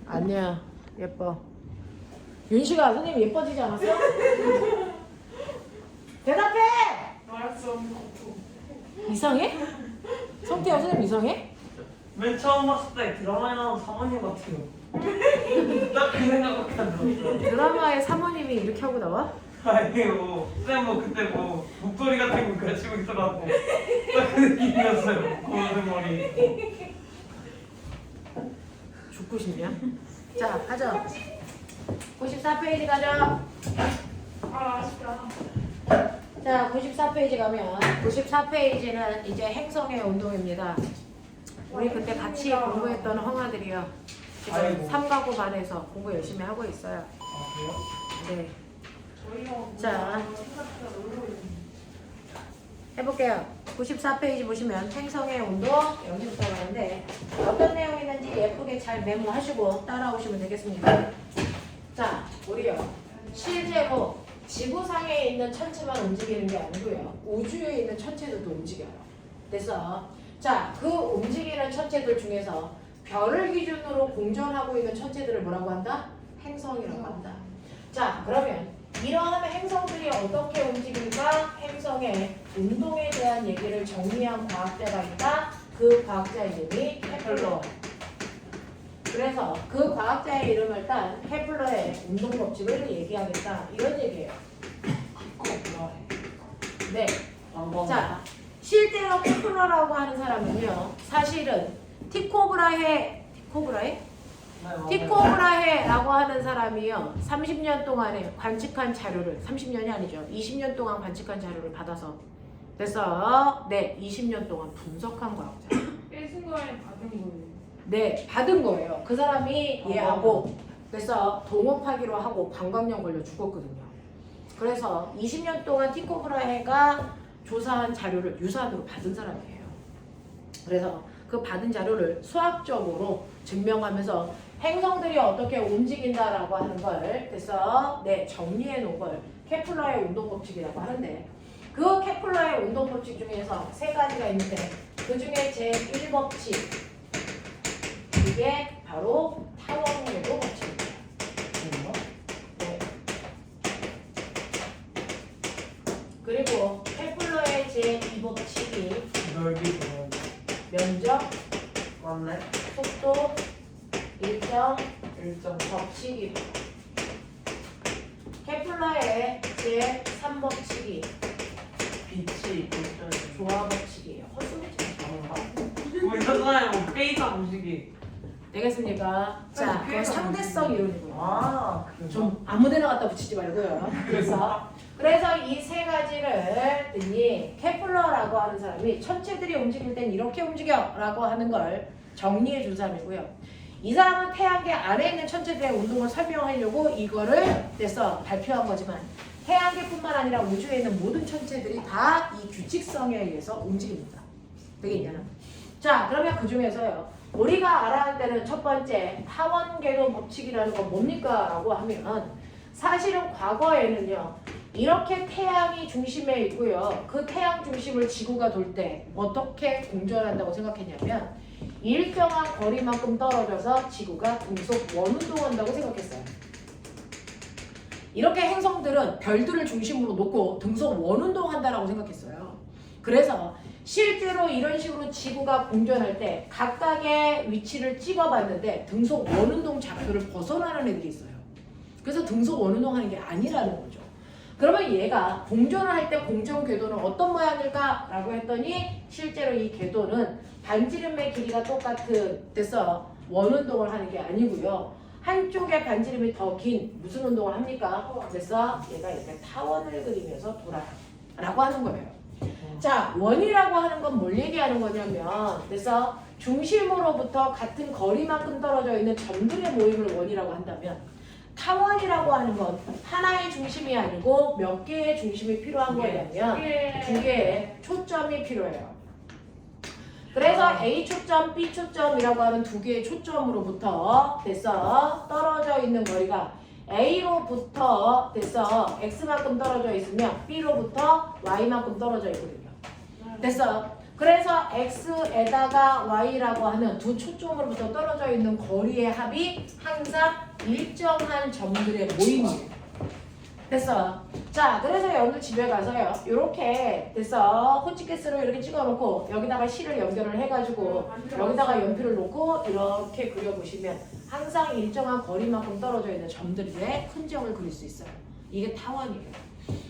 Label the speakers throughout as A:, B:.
A: 아니야. 예뻐. 윤식아, 선생님 예뻐지지 않았어? 대답해!
B: 알았어.
A: 이상해? 성태야, 선생님 이상해?
B: 맨 처음 봤을 때 드라마에 나온 사모님 같아요. 딱 그 생각밖에 안 들었어요.
A: 드라마에 사모님이 이렇게 하고 나와?
B: 아니에요. 쌤 뭐 그때 뭐 목도리 같은 거 가지고 있어갖고 딱 그 느낌이었어요. 고무줄 머리.
A: 죽고 싶냐? 자, 가자. 94페이지 가자.
B: 아 아쉽다.
A: 자, 94페이지 가면 94페이지는 이제 행성의 운동입니다. 우리 그때 같이 공부했던 형아들이요. 지금
B: 아이고.
A: 3가구 반에서 공부 열심히 하고 있어요.
B: 아 그래요?
A: 네.
B: 저희가
A: 자.
B: 생각보다 놀러 있는데.
A: 해볼게요. 94페이지 보시면 행성의 온도 여기부터 가는데 어떤 내용이 있는지 예쁘게 잘 메모하시고 따라오시면 되겠습니다. 자, 우리요. 실제로 지구상에 있는 천체만 움직이는 게 아니고요. 우주에 있는 천체들도 움직여요. 그래서 자, 그 움직이는 천체들 중에서 별을 기준으로 공전하고 있는 천체들을 뭐라고 한다? 행성이라고 한다. 자, 그러면 이러한 행성들이 어떻게 움직일까? 행성의 운동에 대한 얘기를 정리한 과학자가 있다. 그 과학자 이름이 케플러. 그래서 그 과학자의 이름을 딴 케플러의 운동 법칙을 얘기하겠다. 이런 얘기예요. 네. 자, 실제로 케플러라고 하는 사람은요. 사실은 티코브라헤라고 하는 사람이요. 30년 동안에 관측한 자료를 30년이 아니죠. 20년 동안 관측한 자료를 받아서 그래서 네, 20년 동안 분석한 과학자.
B: 뺏은 거에 받은 거예요.
A: 네, 받은 거예요. 그 사람이 얘하고 그래서 동업하기로 하고 방광염 걸려 죽었거든요. 그래서 20년 동안 티코브라헤가 조사한 자료를 유산으로 받은 사람이에요. 그래서 그 받은 자료를 수학적으로 증명하면서 행성들이 어떻게 움직인다라고 하는 걸 그래서 네, 정리해 놓은 걸 케플러의 운동 법칙이라고 하는데 그 케플러의 운동 법칙 중에서 세 가지가 있는데 그 중에 제1법칙 이게 바로 타원궤도 법칙입니다. 네. 그리고 케플러의 제2법칙이
B: 넓이 좋아요.
A: 면적,
B: 맞네.
A: 속도, 일정,
B: 일정.
A: 법칙입니다. 케플러의 제3법칙이
B: 빛이 일정.
A: 조화 법칙이에요. 헛소리지 마.
B: 뭐 있었잖아요. 뭐 페이사 공식이.
A: 되겠습니까? 자, 그건 상대성 이론이고요.
B: 아
A: 좀 아무데나 갖다 붙이지 말고요. 그래서 이 세 가지를 이 케플러라고 하는 사람이 천체들이 움직일 땐 이렇게 움직여라고 하는 걸 정리해 준 사람이고요. 이 사람은 태양계 안에 있는 천체들의 운동을 설명하려고 이거를 그래서 발표한 거지만 태양계뿐만 아니라 우주에 있는 모든 천체들이 다 이 규칙성에 의해서 움직입니다. 되겠냐? 자, 그러면 그 중에서요. 우리가 알아야 할 때는 첫 번째 타원궤도 법칙이라는 건 뭡니까? 라고 하면 사실은 과거에는요. 이렇게 태양이 중심에 있고요. 그 태양 중심을 지구가 돌 때 어떻게 공전한다고 생각했냐면 일정한 거리만큼 떨어져서 지구가 등속 원운동한다고 생각했어요. 이렇게 행성들은 별들을 중심으로 놓고 등속 원운동한다라고 생각했어요. 그래서 실제로 이런 식으로 지구가 공전할 때 각각의 위치를 찍어봤는데 등속 원운동 좌표를 벗어나는 애들이 있어요. 그래서 등속 원운동하는 게 아니라는 거죠. 그러면 얘가 공전을 할 때 공전 궤도는 어떤 모양일까? 라고 했더니 실제로 이 궤도는 반지름의 길이가 똑같은 데서 원운동을 하는 게 아니고요. 한쪽의 반지름이 더 긴 무슨 운동을 합니까? 그래서 얘가 이렇게 타원을 그리면서 돌아요. 라고 하는 거예요. 자, 원이라고 하는 건 뭘 얘기하는 거냐면 그래서 중심으로부터 같은 거리만큼 떨어져 있는 점들의 모임을 원이라고 한다면 타원이라고 하는 건 하나의 중심이 아니고 몇 개의 중심이 필요한 거냐면 두 개의 초점이 필요해요. 그래서 A 초점, B 초점이라고 하는 두 개의 초점으로부터 돼서 떨어져 있는 거리가 A로부터 돼서 X만큼 떨어져 있으면 B로부터 Y만큼 떨어져 있거든요. 됐어. 그래서 x에다가 y라고 하는 두 초점으로부터 떨어져 있는 거리의 합이 항상 일정한 점들의 모임이에요. 됐어. 자, 그래서 오늘 집에 가서요. 이렇게 됐어. 호치키스로 이렇게 찍어놓고 여기다가 실을 연결을 해가지고 여기다가 연필을 놓고 이렇게 그려보시면 항상 일정한 거리만큼 떨어져 있는 점들의 흔적을 그릴 수 있어요. 이게 타원이에요.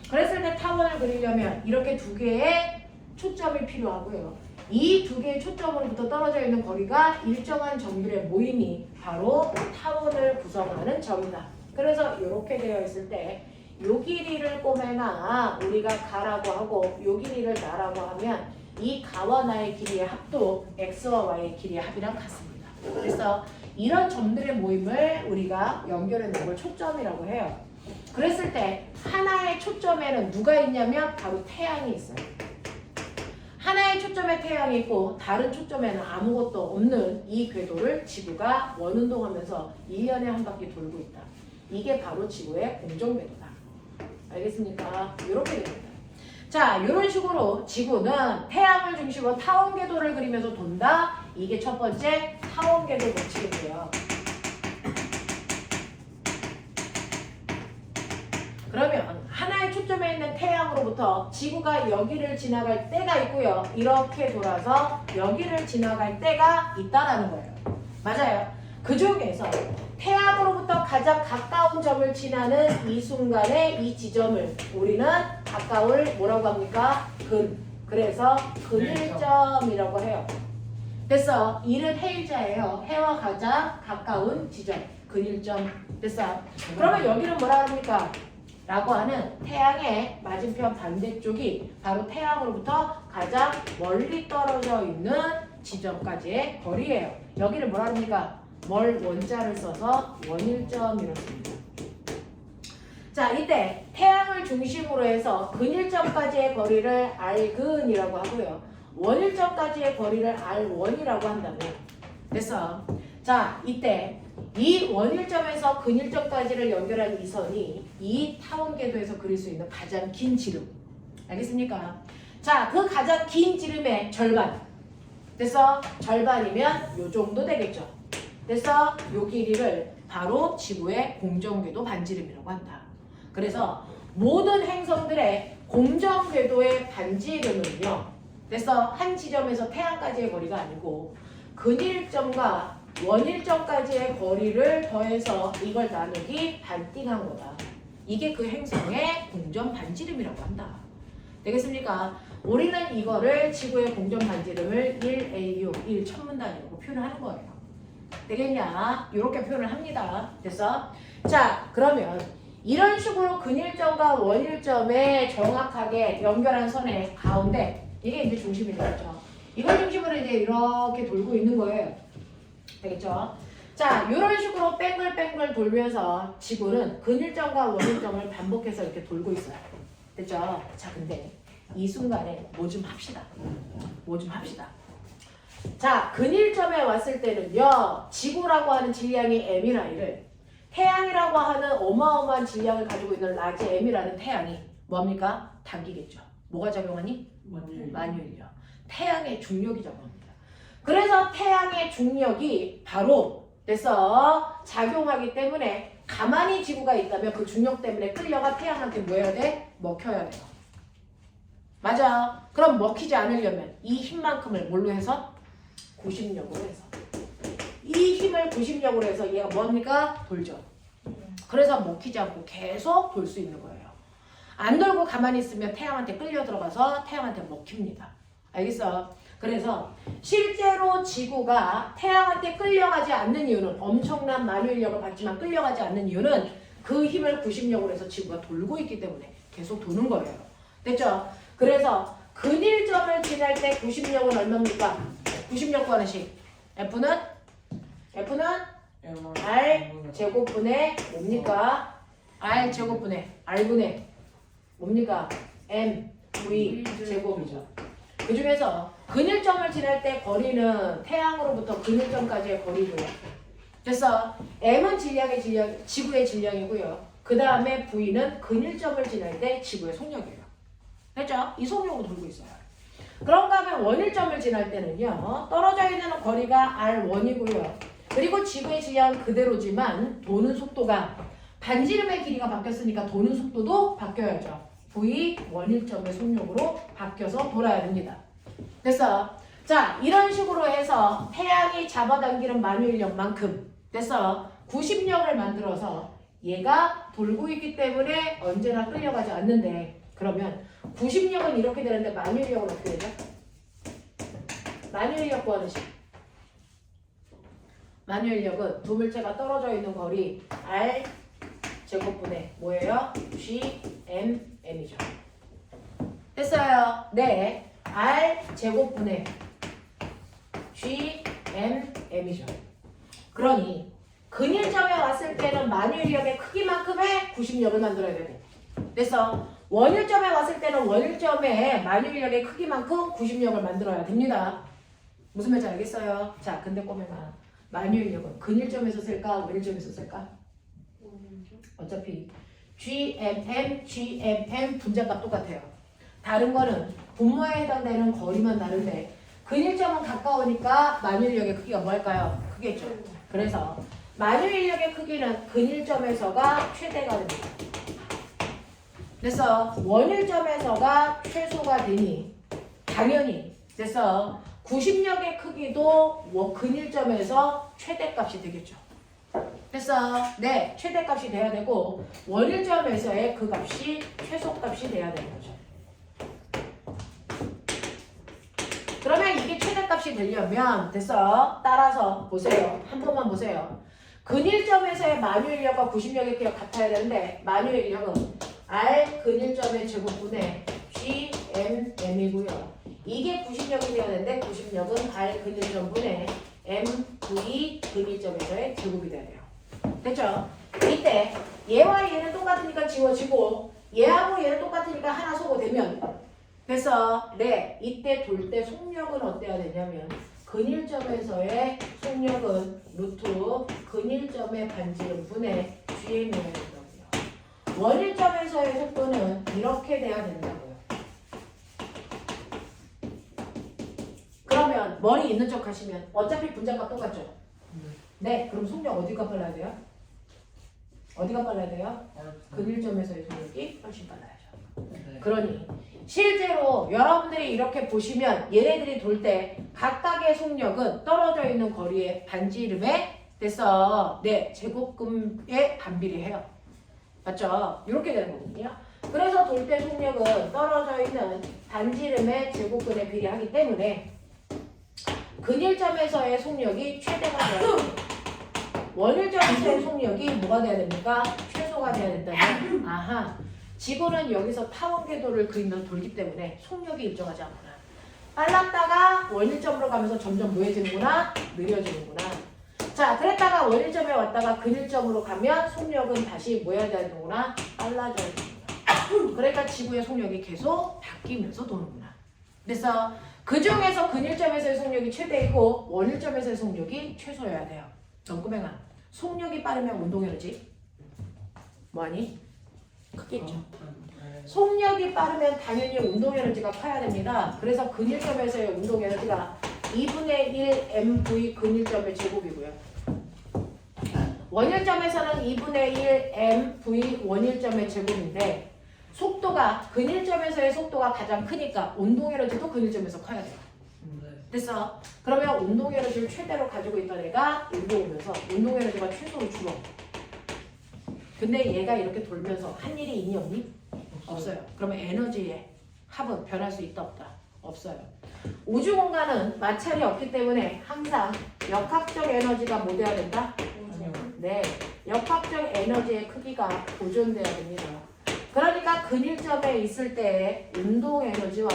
A: 그랬을 때 타원을 그리려면 이렇게 두 개의 초점이 필요하고요. 이 두 개의 초점으로부터 떨어져 있는 거리가 일정한 점들의 모임이 바로 타원을 구성하는 점이다. 그래서 이렇게 되어 있을 때 요 길이를 꼬매나 우리가 가라고 하고 요 길이를 나라고 하면 이 가와 나의 길이의 합도 x와 y의 길이의 합이랑 같습니다. 그래서 이런 점들의 모임을 우리가 연결해 놓은 걸 초점이라고 해요. 그랬을 때 하나의 초점에는 누가 있냐면 바로 태양이 있어요. 하나의 초점에 태양이 있고 다른 초점에는 아무것도 없는 이 궤도를 지구가 원운동하면서 1년에 한 바퀴 돌고 있다. 이게 바로 지구의 공정궤도다. 알겠습니까? 이렇게 됩니다. 자, 이런 식으로 지구는 태양을 중심으로 타원궤도를 그리면서 돈다. 이게 첫 번째 타원궤도 법칙이고요. 그러면 하나의 초점에 있는 태양으로부터 지구가 여기를 지나갈 때가 있고요. 이렇게 돌아서 여기를 지나갈 때가 있다라는 거예요. 맞아요. 그 중에서 태양으로부터 가장 가까운 점을 지나는 이 순간에 이 지점을 우리는 가까울 뭐라고 합니까? 근. 그래서 근일점이라고 해요. 됐어. 이는 해일자예요. 해와 가장 가까운 지점. 근일점. 됐어. 그러면 여기는 뭐라 합니까? 라고 하는 태양의 맞은편 반대쪽이 바로 태양으로부터 가장 멀리 떨어져 있는 지점까지의 거리예요. 여기를 뭐라 합니까? 멀 원자를 써서 원일점이렇습니다. 자, 이때 태양을 중심으로 해서 근일점까지의 거리를 R근이라고 하고요. 원일점까지의 거리를 R1이라고 한다면 됐어. 자, 이때 이 원일점에서 근일점까지를 연결한 이 선이 이 타원궤도에서 그릴 수 있는 가장 긴 지름. 알겠습니까? 자, 그 가장 긴 지름의 절반. 됐어? 절반이면 요 정도 되겠죠. 그래서 요 길이를 바로 지구의 공정궤도 반지름이라고 한다. 그래서 모든 행성들의 공정궤도의 반지름은요. 그래서 한 지점에서 태양까지의 거리가 아니고 근일점과 원일점까지의 거리를 더해서 이걸 나누기 반띵한 거다. 이게 그 행성의 공정 반지름이라고 한다. 되겠습니까? 우리는 이거를 지구의 공정 반지름을 1AU, 1천문단이라고 표현하는 거예요. 되겠냐? 이렇게 표현을 합니다. 됐어? 자, 그러면 이런 식으로 근일점과 원일점에 정확하게 연결한 선의 가운데 이게 이제 중심이 되겠죠. 이걸 중심으로 이제 이렇게 돌고 있는 거예요. 되겠죠? 자, 이런 식으로 뺑글뺑글 돌면서 지구는 근일점과 원일점을 반복해서 이렇게 돌고 있어요. 됐죠? 자, 근데 이 순간에 뭐 좀 합시다. 뭐 좀 합시다. 자, 근일점에 왔을 때는요, 지구라고 하는 질량이 m이라이를 태양이라고 하는 어마어마한 질량을 가지고 있는 라지 m이라는 태양이 뭡니까? 당기겠죠. 뭐가 작용하니? 만유인력. 태양의 중력이 작용합니다. 그래서 태양의 중력이 바로 돼서 작용하기 때문에 가만히 지구가 있다면 그 중력 때문에 끌려가 태양한테 뭐 해야 돼? 먹혀야 돼요. 맞아. 그럼 먹히지 않으려면 이 힘만큼을 뭘로 해서? 구심력으로 해서. 이 힘을 구심력으로 해서 얘가 뭡니까? 돌죠. 그래서 먹히지 않고 계속 돌 수 있는 거예요. 안 돌고 가만히 있으면 태양한테 끌려 들어가서 태양한테 먹힙니다. 알겠어? 그래서 실제로 지구가 태양한테 끌려가지 않는 이유는 엄청난 만유인력을 받지만 끌려가지 않는 이유는 그 힘을 구심력으로 해서 지구가 돌고 있기 때문에 계속 도는 거예요. 됐죠? 그래서 근일점을 지날 때 구심력은 얼마입니까? 구심력 구하는 식. F는 R 제곱분의 뭡니까? R 제곱분의 R분의 뭡니까? M V 제곱이죠. 그 중에서 근일점을 지날 때 거리는 태양으로부터 근일점까지의 거리고요. 됐어? M은 지구의 질량이고요. 그 다음에 V는 근일점을 지날 때 지구의 속력이에요. 됐죠? 이 속력으로 돌고 있어요. 그런가 하면 원일점을 지날 때는요. 떨어져 있는 거리가 R1이고요. 그리고 지구의 지형 그대로지만 도는 속도가 반지름의 길이가 바뀌었으니까 도는 속도도 바뀌어야죠. V 원일점의 속력으로 바뀌어서 돌아야 됩니다. 됐어? 자, 이런 식으로 해서 태양이 잡아당기는 만유인력만큼 됐어? 90력을 만들어서 얘가 돌고 있기 때문에 언제나 끌려가지 않는데 그러면 90력은 이렇게 되는데 만유인력은 어떻게 되죠? 만유인력 구하는 식. 만유인력은 두 물체가 떨어져 있는 거리 R 제곱분의 뭐예요? G, M, M이죠. 됐어요? 네. R 제곱분의 G, M, M이죠. 그러니 근일점에 왔을 때는 만유인력의 크기만큼의 90력을 만들어야 되네. 됐어? 원일점에 왔을 때는 원일점의 만유인력의 크기만큼 90력을 만들어야 됩니다. 무슨 말인지 알겠어요? 자, 근데 꼬맹아, 만유인력은 근일점에서 쓸까? 원일점에서 쓸까? 어차피 GMM, GMM 분자값 똑같아요. 다른 거는 분모에 해당되는 거리만 다른데 근일점은 가까우니까 만유인력의 크기가 뭐 할까요? 크겠죠. 그래서 만유인력의 크기는 근일점에서가 최대가 됩니다. 그래서 원일점에서가 최소가 되니 당연히 그래서 90력의 크기도 근일점에서 최대값이 되겠죠. 됐어? 네, 최대값이 돼야 되고 원일점에서의 그 값이 최소값이 돼야 되는 거죠. 그러면 이게 최대값이 되려면 됐어? 따라서 보세요. 한 번만 보세요. 근일점에서의 만유인력과 90력의 크기가 같아야 되는데 만유인력은 R 근일점의 제곱분의 G, M, M이고요. 이게 90력이 되어야 되는데 90력은 R 근일점분의 M, V 근일점에서의 제곱이 돼야 돼요. 됐죠? 이때 얘와 얘는 똑같으니까 지워지고 얘하고 얘는 똑같으니까 하나 소거되면 그래서 네, 이때 돌 때 속력은 어때야 되냐면 근일점에서의 속력은 루트 근일점의 반지름 분의 GM이어야 된다고요. 원일점에서의 속도는 이렇게 돼야 된다고요. 그러면 머리 있는 척 하시면 어차피 분자값 똑같죠? 네, 그럼 속력 어디가 빨라야 돼요? 어디가 빨라야 돼요? 근일점에서의 속력이 훨씬 빨라야죠. 그러니 실제로 여러분들이 이렇게 보시면 얘네들이 돌 때 각각의 속력은 떨어져 있는 거리의 반지름에 됐어. 네, 제곱금에 반비례해요. 맞죠? 이렇게 되는 거거든요. 그래서 돌 때 속력은 떨어져 있는 반지름의 제곱근에 비례하기 때문에 근일점에서의 속력이 최대가 돼야 됩니다. 원일점에서의 속력이 뭐가 돼야 됩니까? 최소가 돼야 된다면 아하. 지구는 여기서 타원 궤도를 그리면서 돌기 때문에 속력이 일정하지 않구나. 빨랐다가 원일점으로 가면서 점점 뭐해지는구나? 느려지는구나. 자, 그랬다가 원일점에 왔다가 근일점으로 가면 속력은 다시 뭐 해야 되는구나? 빨라져야 되는구나. 그러니까 지구의 속력이 계속 바뀌면서 도는구나. 그래서 그 중에서 근일점에서의 속력이 최대이고 원일점에서의 속력이 최소여야 돼요. 넌꾸맹아, 속력이 빠르면 운동에너지 뭐하니? 크겠죠. 속력이 빠르면 당연히 운동에너지가 커야 됩니다. 그래서 근일점에서의 운동에너지가 2분의 1 mv 근일점의 제곱이고요. 원일점에서는 2분의 1 mv 원일점의 제곱인데 속도가 근일점에서의 속도가 가장 크니까 운동에너지도 근일점에서 커야 돼요. 됐어? 그러면 운동에너지를 최대로 가지고 있던 애가 일로 오면서 운동에너지가 최소로 줄어. 근데 얘가 이렇게 돌면서 한 일이 있니 없니? 없어요. 그러면 에너지의 합은 변할 수 있다 없다? 없어요. 우주 공간은 마찰이 없기 때문에 항상 역학적 에너지가 뭐 돼야 된다? 네, 역학적 에너지의 크기가 보존돼야 됩니다. 그러니까 근일점에 있을 때 운동 에너지와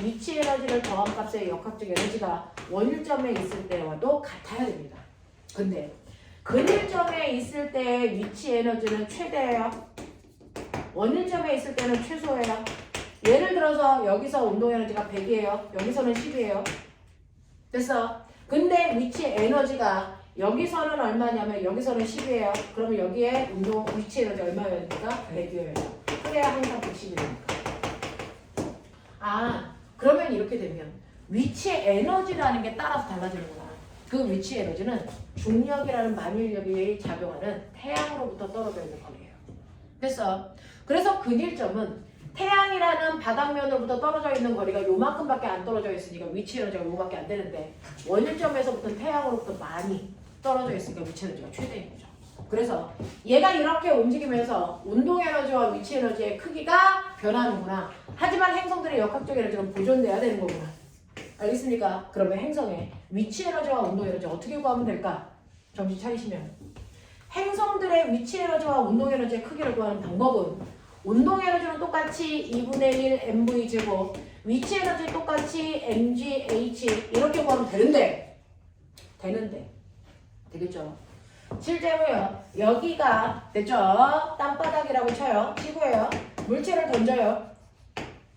A: 위치 에너지를 더한 값의 역학적 에너지가 원일점에 있을 때와도 같아야 됩니다. 근데 근일점에 있을 때 위치 에너지는 최대예요. 원일점에 있을 때는 최소예요. 예를 들어서 여기서 운동 에너지가 100이에요. 여기서는 10이에요. 됐어? 근데 위치 에너지가 여기서는 얼마냐면 여기서는 10이에요. 그러면 여기에 운동 위치 에너지 얼마여야 됩니까? 100이어야 돼요. 그래야 항상 110이 됩니다. 아, 그러면 이렇게 되면 위치의 에너지라는 게 따라서 달라지는구나. 그 위치 에너지는 중력이라는 만유인력이 작용하는 태양으로부터 떨어져 있는 거리예요. 됐어? 그래서 근일점은 태양이라는 바닥면으로부터 떨어져 있는 거리가 요만큼밖에 안 떨어져 있으니까 위치 에너지가 요거밖에 안 되는데 원일점에서부터 태양으로부터 많이 떨어져 있으니까 위치 에너지가 최대인 거죠. 그래서 얘가 이렇게 움직이면서 운동 에너지와 위치 에너지의 크기가 변하는구나. 하지만 행성들의 역학적 에너지는 보존돼야 되는 거구나. 알겠습니까? 그러면 행성의 위치 에너지와 운동 에너지 어떻게 구하면 될까? 정신 차리시면 행성들의 위치 에너지와 운동 에너지의 크기를 구하는 방법은 운동 에너지는 똑같이 2분의 1 mv 제곱, 위치 에너지 똑같이 mgh 이렇게 구하면 되는데 되겠죠? 실제로요, 여기가 됐죠? 땅바닥이라고 쳐요. 지구예요. 물체를 던져요.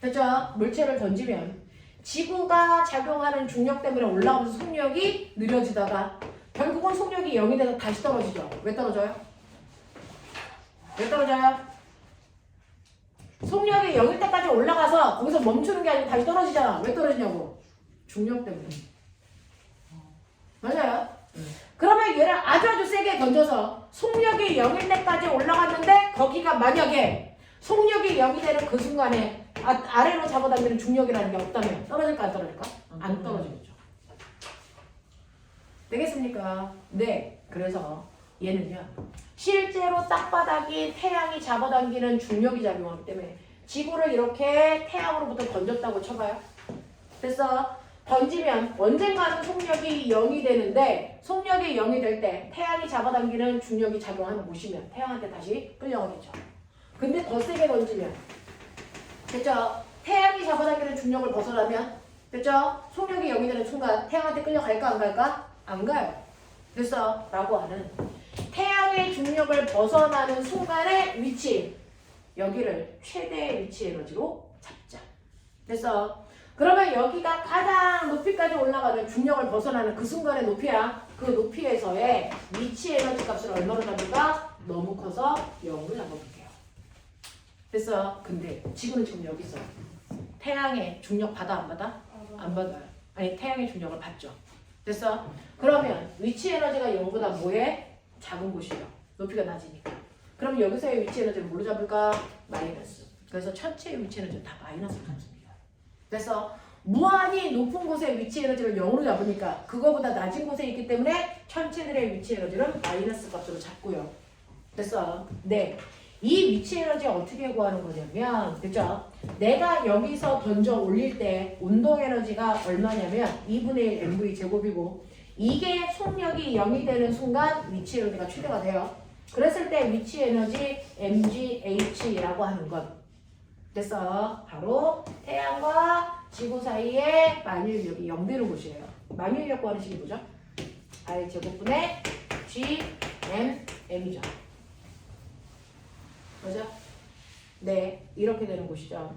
A: 됐죠? 물체를 던지면 지구가 작용하는 중력 때문에 올라오면서 속력이 느려지다가 결국은 속력이 0이 돼서 다시 떨어지죠. 왜 떨어져요? 왜 떨어져요? 속력이 0일 때까지 올라가서 거기서 멈추는 게 아니고 다시 떨어지잖아. 왜 떨어지냐고? 중력 때문에. 맞아요? 그러면 얘를 아주 세게 던져서 속력이 0일 때까지 올라갔는데 거기가 만약에 속력이 0이 되는 그 순간에 아래로 잡아당기는 중력이라는 게 없다면 떨어질까 안 떨어질까? 안 떨어지겠죠. 되겠습니까? 네. 그래서 얘는요. 실제로 땅바닥이 태양이 잡아당기는 중력이 작용하기 때문에 지구를 이렇게 태양으로부터 던졌다고 쳐봐요. 그래서 던지면 언젠가는 속력이 0이 되는데 속력이 0이 될 때 태양이 잡아당기는 중력이 작용하는 곳이면 태양한테 다시 끌려가겠죠. 근데 더 세게 던지면 됐죠? 태양이 잡아당기는 중력을 벗어나면 됐죠? 속력이 0이 되는 순간 태양한테 끌려갈까 안 갈까? 안 가요. 됐어? 라고 하는 태양의 중력을 벗어나는 순간의 위치 여기를 최대의 위치 에너지로 잡자. 됐어? 그러면 여기가 가장 높이까지 올라가는 중력을 벗어나는 그 순간의 높이야. 그 높이에서의 위치 에너지 값을 얼마로 잡을까? 너무 커서 0으로 잡아볼게요. 됐어? 근데 지구는 지금 여기 있어요. 태양의 중력 받아 안 받아? 안 받아요. 아니 태양의 중력을 받죠. 됐어? 그러면 위치 에너지가 0보다 뭐에? 작은 곳이에요. 높이가 낮으니까. 그럼 여기서의 위치 에너지를 뭐로 잡을까? 마이너스. 그래서 전체의 위치 에너지는 다 마이너스로 잡습니다. 그래서 무한히 높은 곳의 위치 에너지를 0으로 잡으니까 그거보다 낮은 곳에 있기 때문에 천체들의 위치 에너지는 마이너스 값으로 잡고요. 됐어? 네. 이 위치 에너지 어떻게 구하는 거냐면 그죠? 내가 여기서 던져 올릴 때 운동 에너지가 얼마냐면 2분의 1 mv 제곱이고 이게 속력이 0이 되는 순간 위치 에너지가 최대가 돼요. 그랬을 때 위치 에너지 mgh라고 하는 것 됐어? 바로 태양과 지구 사이의 만유인력이 0 되는 곳이에요. 만유인력 구하는 식이 뭐죠? R 제곱분의 G, M, M이죠. 맞아? 네, 이렇게 되는 곳이죠.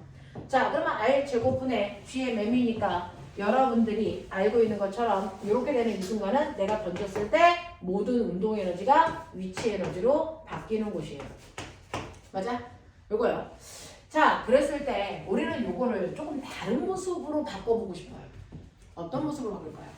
A: 자, 그러면 R 제곱분의 G의 M이니까 여러분들이 알고 있는 것처럼 이렇게 되는 이 순간은 내가 던졌을 때 모든 운동 에너지가 위치 에너지로 바뀌는 곳이에요. 맞아? 요거요. 자, 그랬을 때 우리는 요거를 조금 다른 모습으로 바꿔보고 싶어요. 어떤 모습으로 바꿀까요?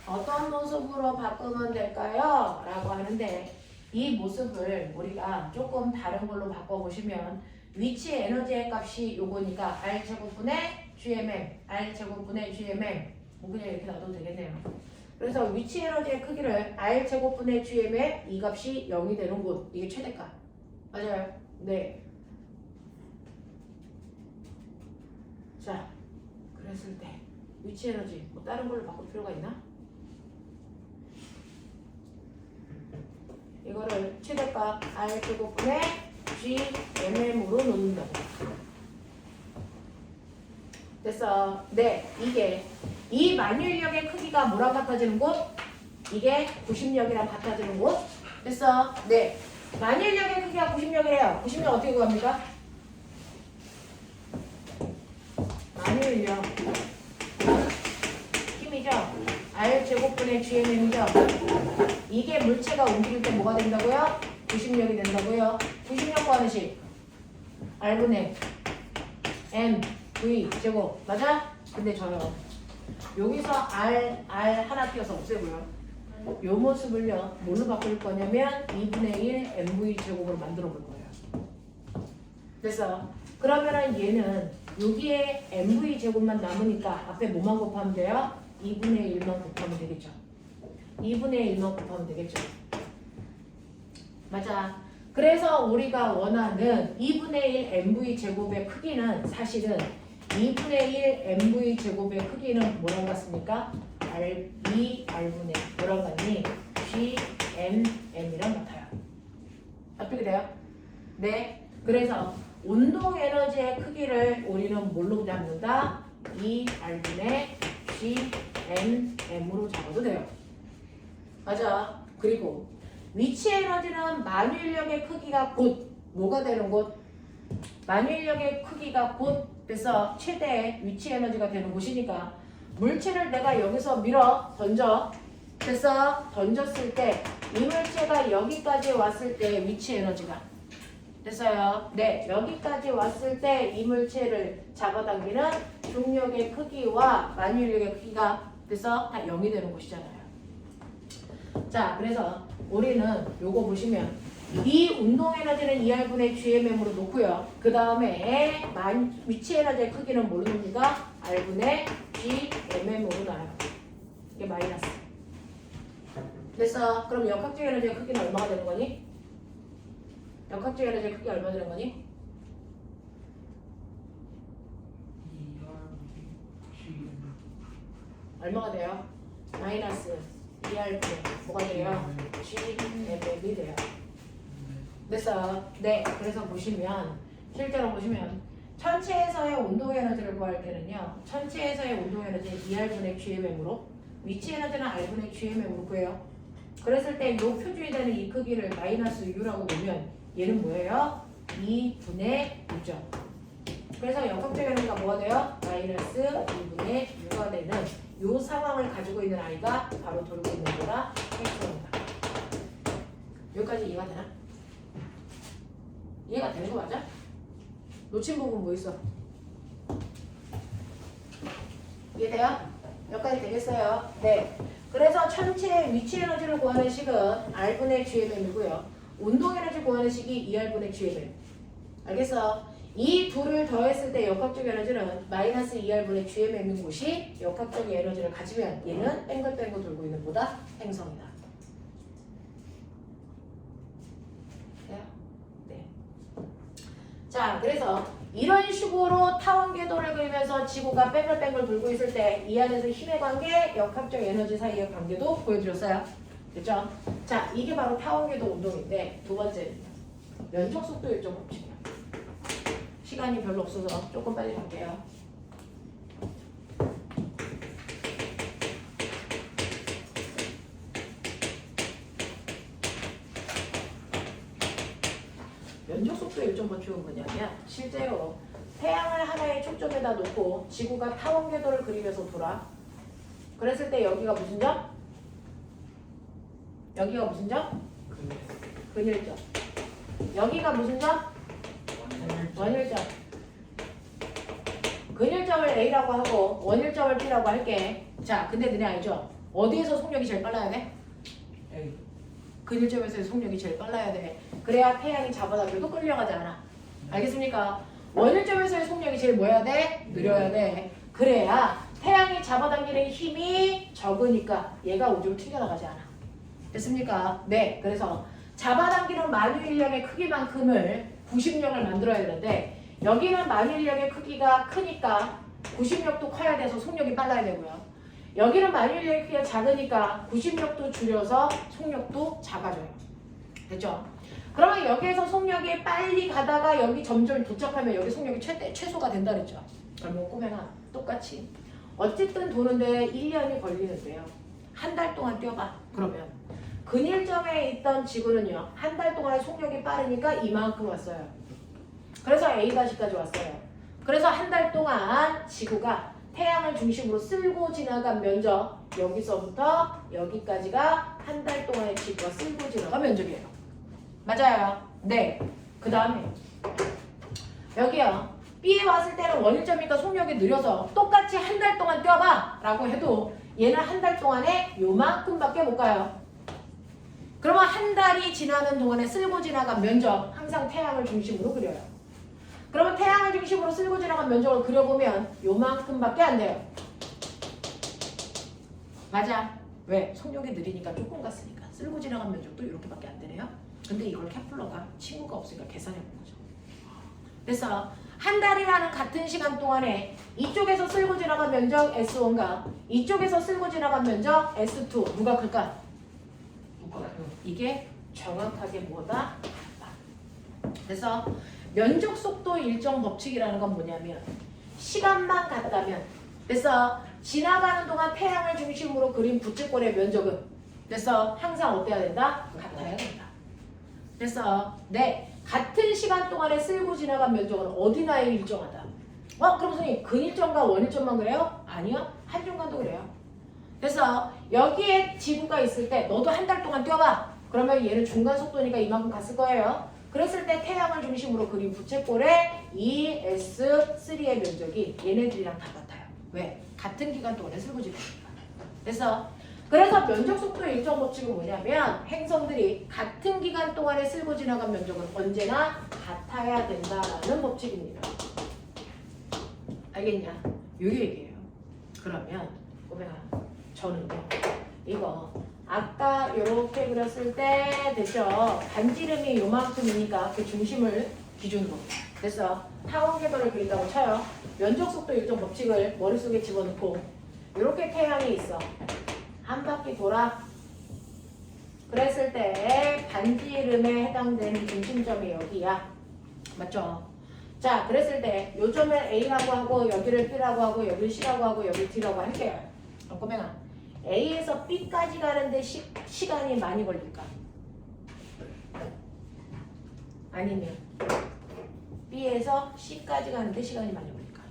A: 어떤 모습으로 바꾸면 될까요? 라고 하는데 이 모습을 우리가 조금 다른 걸로 바꿔보시면 위치 에너지의 값이 요거니까 R제곱분의 GMM, R제곱분의 GMM 그냥 이렇게 놔둬도 되겠네요. 그래서 위치 에너지의 크기를 R제곱분의 GMM 이 값이 0이 되는 곳 이게 최대값 맞아요? 네. 자, 그랬을 때 위치 에너지 뭐 다른 걸로 바꿀 필요가 있나? 이거를 최대값 R제곱분의 GMM으로 놓는다고. 됐어. 네, 이게 이 만유인력의 크기가 뭐랑 같아지는 곳? 이게 90력이랑 같아지는 곳? 됐어. 네, 만유인력의 크기가 90력이래요. 90력 어떻게 구합니까? 만유인력 힘이죠. R제곱분의 GMM이죠. 이게 물체가 움직일 때 뭐가 된다고요? 90력이 된다고요. 90력 구하는 식 R분의 mv 제곱 맞아? 근데 저요 여기서 R 하나 띄어서 없애고요 요 모습을요 뭘로 바꿀 거냐면 2분의 1 mv 제곱으로 만들어 볼 거예요. 됐어? 그러면은 얘는 여기에 mv 제곱만 남으니까 앞에 뭐만 곱하면 돼요? 2분의 1만 곱하면 되겠죠. 2분의 1만 곱하면 되겠죠. 맞아. 그래서 우리가 원하는 2분의 1 mv 제곱의 크기는 사실은 2분의 1 mv 제곱의 크기는 뭐랑 같습니까? R분의 뭐랑 같니? GMM이랑 같아요. 어떻게 돼요? 네. 그래서 운동 에너지의 크기를 우리는 뭘로 잡는다? 2R분의 GMM으로 잡아도 돼요. 맞아. 그리고 위치 에너지는 만유인력의 크기가 곧 뭐가 되는 곳? 만유인력의 크기가 곧 그래서 최대의 위치 에너지가 되는 곳이니까 물체를 내가 여기서 밀어 던져 그래서 던졌을 때 이 물체가 여기까지 왔을 때 위치 에너지가 됐어요. 네, 여기까지 왔을 때 이 물체를 잡아당기는 중력의 크기와 만유인력의 크기가 그래서 다 0이 되는 곳이잖아요. 자, 그래서 우리는 요거 보시면 이 운동 에너지는 2R분의 GMM으로 놓고요. 그 다음에 위치 에너지의 크기는 뭘로 놉니까? R분의 GMM으로 나와요. 이게 마이너스. 됐어. 그럼 역학적 에너지의 크기는 얼마가 되는 거니? 역학적 에너지의 크기가 얼마 되는 거니? 얼마가 돼요? 마이너스 2R분의 뭐가 돼요? GMM이 돼요. 됐어. 네. 그래서 보시면 실제로 보시면 천체에서의 운동 에너지를 구할 때는요. 천체에서의 운동 에너지는 2R분의 GMM으로 위치 에너지는 R분의 GMM으로 구해요. 그랬을 때 이 표준이 되는 이 크기를 마이너스 U라고 보면 얘는 뭐예요? 2분의 6죠. 그래서 역학적 에너지가 뭐가 돼요? 마이너스 2분의 6가 되는 이 상황을 가지고 있는 아이가 바로 돌고 있는 거가 헬스입니다. 여기까지 이해가 되나? 이해가 되는 거 맞아? 놓친 부분 뭐 있어? 이해돼요? 여기까지 되겠어요? 네. 그래서 천체의 위치 에너지를 구하는 식은 R분의 GMM이고요. 운동 에너지 구하는 식이 2R분의 GMM. 알겠어? 이 둘을 더했을 때 역학적 에너지는 마이너스 2R분의 GMM인 곳이 역학적 에너지를 가지면 얘는 뺑글뺑글 돌고 있는 보다 행성이다. 돼요? 네. 자, 그래서 이런 식으로 타원 궤도를 그리면서 지구가 뺑글뺑글 돌고 있을 때 이 안에서 힘의 관계, 역학적 에너지 사이의 관계도 보여드렸어요. 됐죠? 자, 이게 바로 타원 궤도 운동인데 두 번째는 면적 속도 일정 법칙이야. 시간이 별로 없어서 조금 빨리 갈게요. 면적 속도 일정 법칙은 뭐냐면 실제로 태양을 하나의 초점에다 놓고 지구가 타원 궤도를 그리면서 돌아. 그랬을 때 여기가 무슨 점? 여기가 무슨 점? 근일점. 여기가 무슨 점? 원일점. 근일점을 A라고 하고 원일점을 B라고 할게. 자, 근데 너네 알죠? 어디에서 속력이 제일 빨라야 돼?
B: A.
A: 근일점에서 속력이 제일 빨라야 돼. 그래야 태양이 잡아당겨도 끌려가지 않아. 알겠습니까? 원일점에서의 속력이 제일 뭐야 돼? 느려야 돼. 그래야 태양이 잡아당기는 힘이 적으니까 얘가 우주로 튕겨나가지 않아. 됐습니까? 네. 그래서 잡아당기는 만유인력의 크기만큼을 90력을 만들어야 되는데 여기는 만유인력의 크기가 크니까 90력도 커야 돼서 속력이 빨라야 되고요. 여기는 만유인력의 크기가 작으니까 90력도 줄여서 속력도 작아져요. 됐죠? 그러면 여기에서 속력이 빨리 가다가 여기 점점 도착하면 여기 속력이 최소가 된다 그랬죠? 그러면 꼬맹아 똑같이 어쨌든 도는데 1년이 걸리는데요. 한 달 동안 뛰어봐. 그러면 근일점에 있던 지구는요. 한 달 동안에 속력이 빠르니까 이만큼 왔어요. 그래서 A-까지 왔어요. 그래서 한 달 동안 지구가 태양을 중심으로 쓸고 지나간 면적 여기서부터 여기까지가 한 달 동안의 지구가 쓸고 지나간 면적이에요. 맞아요. 네. 그 다음에 여기요. B에 왔을 때는 원일점이니까 속력이 느려서 똑같이 한 달 동안 뛰어봐 라고 해도 얘는 한 달 동안에 요만큼밖에 못 가요. 그러면 한 달이 지나는 동안에 쓸고 지나간 면적 항상 태양을 중심으로 그려요. 그러면 태양을 중심으로 쓸고 지나간 면적을 그려보면 요만큼밖에 안 돼요. 맞아. 왜? 속력이 느리니까 조금 갔으니까 쓸고 지나간 면적도 이렇게밖에 안 되네요. 근데 이걸 케플러가 친구가 없으니까 계산해 본 거죠. 그래서 한 달이라는 같은 시간 동안에 이쪽에서 쓸고 지나간 면적 S1과 이쪽에서 쓸고 지나간 면적 S2 누가 클까? 이게 정확하게 뭐다? 그래서 면적 속도 일정 법칙이라는 건 뭐냐면 시간만 같다면 그래서 지나가는 동안 태양을 중심으로 그린 부채꼴의 면적은 그래서 항상 어때야 된다? 같아야 된다. 그래서 같은 시간 동안에 쓸고 지나간 면적은 어디나에 일정하다. 그럼 선생님 근일점과 원일점만 그래요? 아니요. 한중간도 그래요. 그래서 여기에 지구가 있을 때 너도 한 달 동안 뛰어봐. 그러면 얘는 중간 속도니까 이만큼 갔을 거예요. 그랬을 때 태양을 중심으로 그린 부채꼴의 ES3의 면적이 얘네들이랑 다 같아요. 왜? 같은 기간 동안에 쓸고 지나니까. 그래서 면적 속도 일정 법칙은 뭐냐면 행성들이 같은 기간 동안에 쓸고 지나간 면적은 언제나 같아야 된다라는 법칙입니다. 알겠냐? 요 얘기예요. 그러면 꼬맹아 저는요 이거 아까 이렇게 그렸을 때 됐죠? 반지름이 요만큼이니까 그 중심을 기준으로 됐어. 타원 궤도를 그린다고 쳐요. 면적 속도 일정 법칙을 머릿속에 집어넣고 이렇게 태양이 있어. 한 바퀴 돌아. 그랬을 때 반지름에 해당되는 중심점이 여기야. 맞죠? 자, 그랬을 때 요 점을 A라고 하고 여기를 B라고 하고 여기를 C라고 하고 여기를 D라고 할게요. 그럼 꼬맹아 A에서 B까지 가는데 시간이 많이 걸릴까? 아니면 B에서 C까지 가는데 시간이 많이 걸릴까?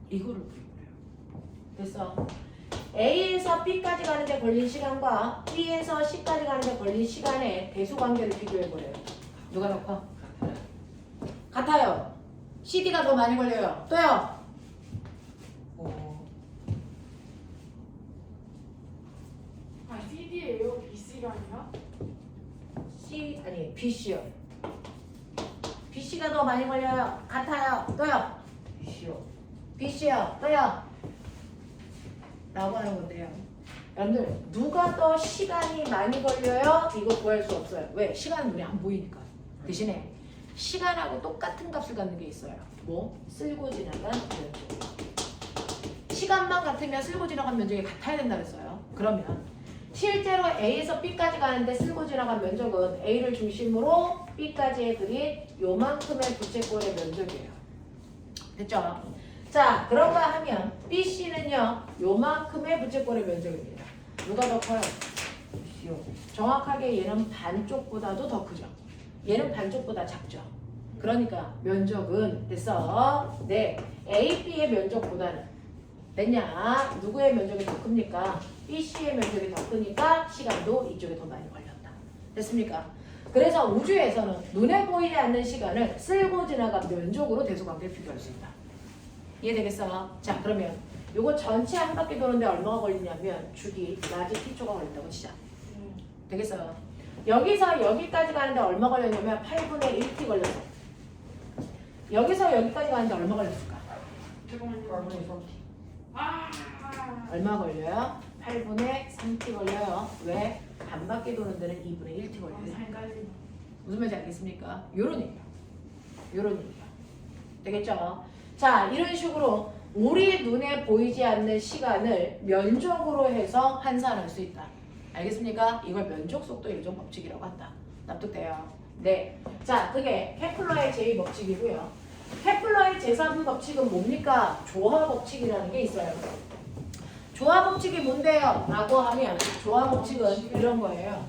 A: 이거를 보여요. 그래서 A에서 B까지 가는데 걸린 시간과 B에서 C까지 가는데 걸린 시간의 대수관계를 비교해보래요. 누가 더 커? 같아요. CD가 더 많이 걸려요. 또요?
C: CD예요? BC가 아니라?
A: BC요. BC가 더 많이 걸려요. 같아요. 또요? BC요. 또요? 라고 하는 건데요. 여러분들 누가 더 시간이 많이 걸려요? 이거 구할 수 없어요. 왜? 시간은 눈에 안 보이니까. 대신에 시간하고 똑같은 값을 갖는 게 있어요. 뭐? 쓸고 지나간 면적. 시간만 같으면 쓸고 지나간 면적이 같아야 된다 그랬어요. 그러면 실제로 A에서 B까지 가는데 쓸고 지나간 면적은 A를 중심으로 B까지의 그린 요만큼의 부채꼴의 면적이에요. 됐죠? 자, 그런가 하면 BC는요 요만큼의 부채꼴의 면적입니다. 누가 더 커요? 정확하게 얘는 반쪽보다도 더 크죠. 얘는 반쪽보다 작죠. 그러니까 면적은 됐어. A, B의 면적보다는 됐냐? 누구의 면적이 더 큽니까? BC의 면적이 더 크니까 시간도 이쪽에 더 많이 걸렸다. 됐습니까? 그래서 우주에서는 눈에 보이지 않는 시간을 쓸고 지나간 면적으로 대수관계를 비교할 수 있다. 이해되겠어? 자, 그러면 요거 전체 한 바퀴 도는데 얼마가 걸리냐면 주기 라지 t초가 걸린다고 치자. 되겠어요? 여기서 여기까지 가는데 얼마 걸렸냐면 8분의 1t 걸렸어. 여기서 여기까지 가는데 얼마 걸렸을까?
C: 잠깐만요.
A: 얼마 걸려요? 8분의 3t 걸려요. 왜? 반 바퀴 도는 데는 2분의 1t 걸려요. 무슨 말인지 알겠습니까? 요런 얘기야. 요런 얘기야. 되겠죠? 자, 이런 식으로 우리 눈에 보이지 않는 시간을 면적으로 해서 환산할 수 있다. 알겠습니까? 이걸 면적 속도 일정 법칙이라고 한다. 납득돼요? 네. 자, 그게 케플러의 제2법칙이고요. 케플러의 제3 법칙은 뭡니까? 조화 법칙이라는 게 있어요. 조화 법칙이 뭔데요? 라고 하면 조화 법칙은 이런 거예요.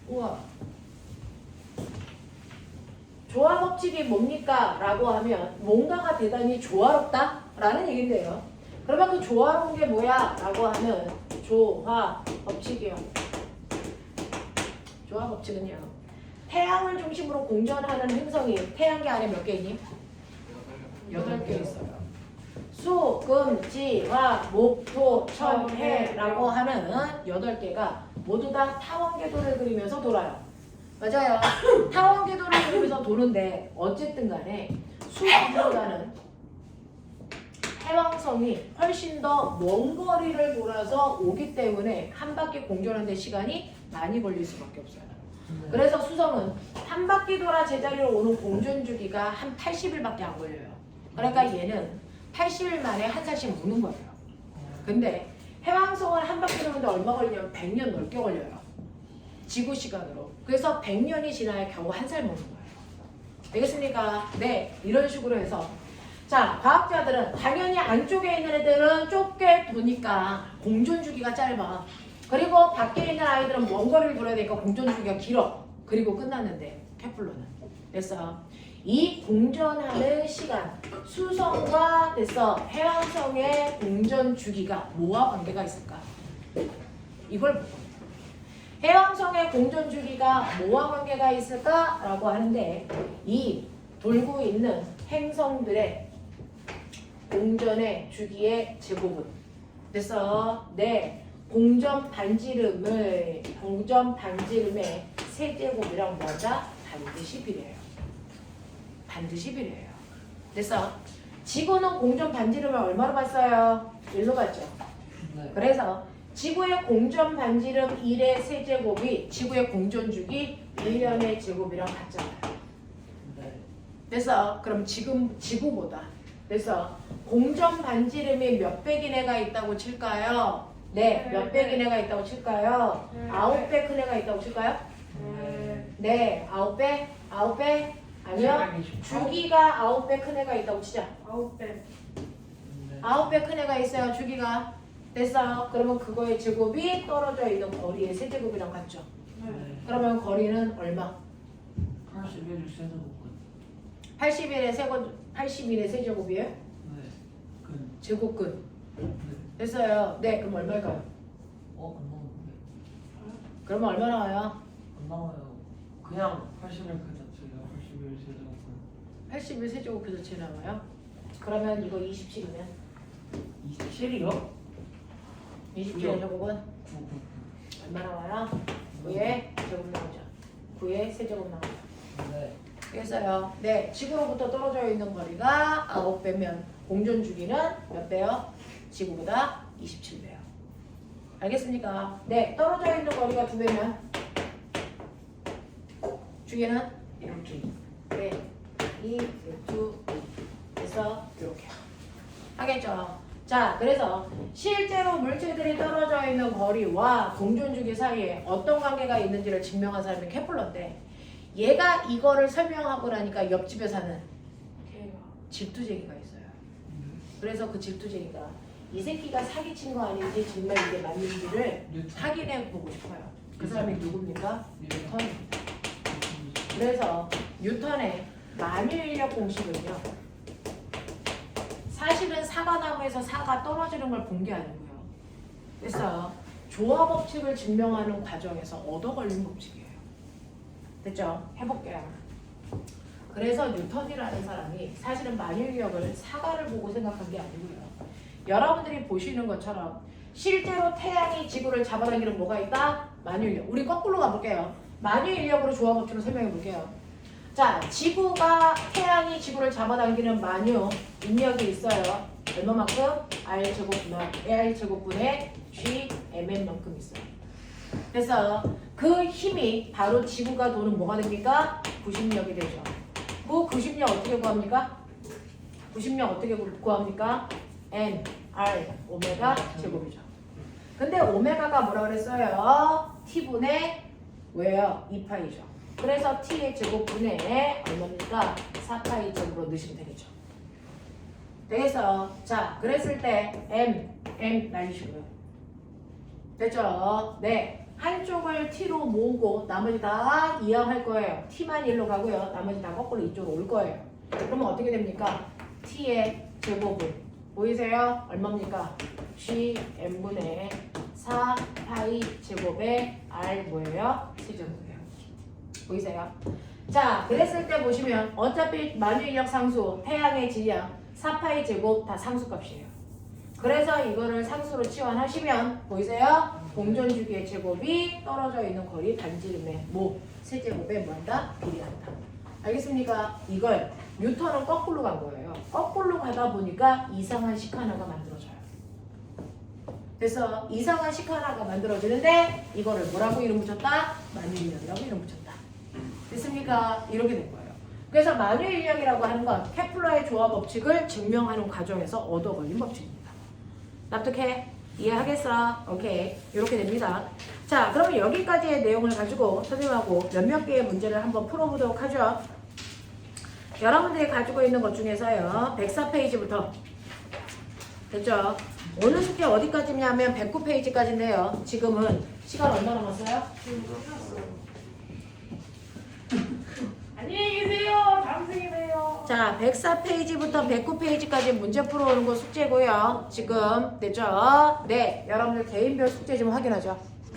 A: 우와. 조화 법칙이 뭡니까? 라고 하면 뭔가가 대단히 조화롭다? 라는 얘기인데요. 그러면 그 조화로운 게 뭐야? 라고 하면 조화 법칙이요. 조화 법칙은요. 태양을 중심으로 공전하는 행성이 태양계 안에 몇 개 있니? 8개 있어요. 수, 금, 지, 화, 목, 토, 천, 해라고 하는 8개가 모두 다 타원궤도를 그리면서 돌아요. 맞아요. 타원궤도를 그리면서 도는데 어쨌든 간에 수성보다는 해왕성이 훨씬 더 먼 거리를 돌아서 오기 때문에 한 바퀴 공전하는데 시간이 많이 걸릴 수밖에 없어요. 그래서 수성은 한 바퀴 돌아 제자리로 오는 공전 주기가 한 80일밖에 안 걸려요. 그러니까 얘는 80일 만에 한 살씩 무는 거예요. 근데 해왕성은 한 바퀴 도는데 얼마 걸리냐면 100년 넘게 걸려요. 지구 시간으로. 그래서 100년이 지나야 겨우 한 살 먹는 거예요. 되겠습니까? 네, 이런 식으로 해서 자, 과학자들은 당연히 안쪽에 있는 애들은 좁게 도니까 공전 주기가 짧아. 그리고 밖에 있는 아이들은 먼 거리를 돌아야 되니까 공전 주기가 길어. 그리고 끝났는데 케플러는 됐어. 이 공전하는 시간, 수성과 됐어 해왕성의 공전 주기가 뭐와 관계가 있을까? 이걸 보고 해왕성의 공전 주기가 뭐와 관계가 있을까라고 하는데 이 돌고 있는 행성들의 공전의 주기의 제곱은 그래서 공전 반지름의 세제곱이랑 뭐다? 반드시 비례해요. 반드시 비례해요. 그래서 지구는 공전 반지름을 얼마로 봤어요? 1로 봤죠.
B: 네.
A: 그래서 지구의 공전 반지름 1의 세제곱이 지구의 공전 주기 1년의 제곱이랑 같잖아요.
B: 네.
A: 그래서 그럼 지금 지구보다 그래서 공전 반지름이 몇 백인 애가 있다고 칠까요? 네, 몇 백인 애가 있다고 칠까요? 9배 큰 애가 있다고 칠까요? 네, 9배? 9배? 아니요. 주기가 9배 큰 애가 있다고 치자.
C: 9배.
A: 9배 큰 애가 있어요, 주기가. 됐어. 그러면 그거의 제곱이 떨어져 있는 거리의 세제곱이랑 같죠.
C: 네.
A: 그러면 거리는 얼마?
B: 81을 세제곱은
A: 80일의 세제곱이에요?
B: 네. 그
A: 제곱근.
B: 네.
A: 됐어요. 네, 그럼 얼마일까요?
B: 안 나오는데.
A: 그러면 얼마 나와요?
B: 안 나와요. 그냥 81 그 자체가 81 세제곱은
A: 80일 세제곱해서 제 나와요? 그러면 이거 27이면
B: 27이요?
A: 27의 제곱은
B: 9.
A: 얼마 나와요? 9의 제곱 나오죠. 9의 세제곱 나오죠.
B: 네.
A: 그래서요. 네, 지구로부터 떨어져 있는 거리가 9배면 공전 주기는 몇 배요? 지구보다 27배요. 알겠습니까? 네, 떨어져 있는 거리가 2배면 주기는
B: 이렇게.
A: 네, 2, 2, 그래서 이렇게 하겠죠. 자, 그래서 실제로 물질들이 떨어져 있는 거리와 공전 주기 사이에 어떤 관계가 있는지를 증명한 사람이 케플러인데 얘가 이거를 설명하고 나니까 옆집에 사는 질투쟁이가 있어요. 그래서 그 질투쟁이가 이 새끼가 사기친 거 아닌지 정말 이게 맞는지를 확인해 보고 싶어요. 그 사람이 누굽니까? 뉴턴입니다. 그래서 뉴턴의 만유인력 공식은요. 사실은 사과나무에서 사과 떨어지는 걸 본 게 아니고요. 그래서 조화 법칙을 증명하는 과정에서 얻어 걸린 법칙이에요. 됐죠? 해볼게요. 그래서 뉴턴이라는 사람이 사실은 만유인력을 사과를 보고 생각한 게 아니고요. 여러분들이 보시는 것처럼 실제로 태양이 지구를 잡아당기는 뭐가 있다? 만유인력. 우리 거꾸로 가볼게요. 만유인력으로 조화 법칙을 설명해 볼게요. 자, 지구가 태양이 지구를 잡아당기는 만유 인력이 있어요. 얼마만큼? R제곱분의 GMN만큼 있어요. 그래서 그 힘이 바로 지구가 도는 뭐가 됩니까? 구심력이 되죠. 그 구심력 어떻게 구합니까? 구심력 어떻게 구합니까? N, R, 오메가 제곱이죠. 근데 오메가가 뭐라 그랬어요? T분의 왜요? 2파이죠. 그래서 T의 제곱분의 얼마입니까? 4파이 제곱으로 넣으시면 되겠죠. 되겠어. 자, 그랬을 때 M 날리시고요. 됐죠? 네. 한쪽을 T로 모으고 나머지 다 이항할 거예요. T만 1로 가고요. 나머지 다 거꾸로 이쪽으로 올 거예요. 그러면 어떻게 됩니까? T의 제곱은 보이세요? 얼마입니까? GM분의 4파이 제곱의 R 뭐예요? 세제곱이에요. 보이세요? 자, 그랬을 때 보시면 어차피 만유인력 상수, 태양의 질량, 4파이 제곱 다 상수값이에요. 그래서 이거를 상수로 치환하시면 보이세요? 공전 주기의 제곱이 떨어져 있는 거리 반지름의 세제곱에 뭐한다? 비례한다. 알겠습니까? 이걸 뉴턴은 거꾸로 간 거예요. 거꾸로 가다 보니까 이상한 식 하나가 만들어져요. 그래서 이상한 식 하나가 만들어지는데 이거를 뭐라고 이름 붙였다? 만유인력이라고 이름 붙였다. 됐습니까? 이렇게 된 거예요. 그래서 만유인력이라고 하는 건 케플러의 조화 법칙을 증명하는 과정에서 얻어 걸린 법칙입니다. 납득해? 이해하겠어? 오케이. 이렇게 됩니다. 자, 그러면 여기까지의 내용을 가지고 선생님하고 몇몇 개의 문제를 한번 풀어보도록 하죠. 여러분들이 가지고 있는 것 중에서요. 104페이지부터 됐죠? 오늘 숙제 어디까지냐면 109페이지까지인데요. 지금은 시간 얼마 남았어요?
C: 안녕히 계세요. 다음 생에 봬요.
A: 자, 104페이지부터 109페이지까지 문제 풀어오는 거 숙제고요. 지금 됐죠? 네, 여러분들 개인별 숙제 좀 확인하죠.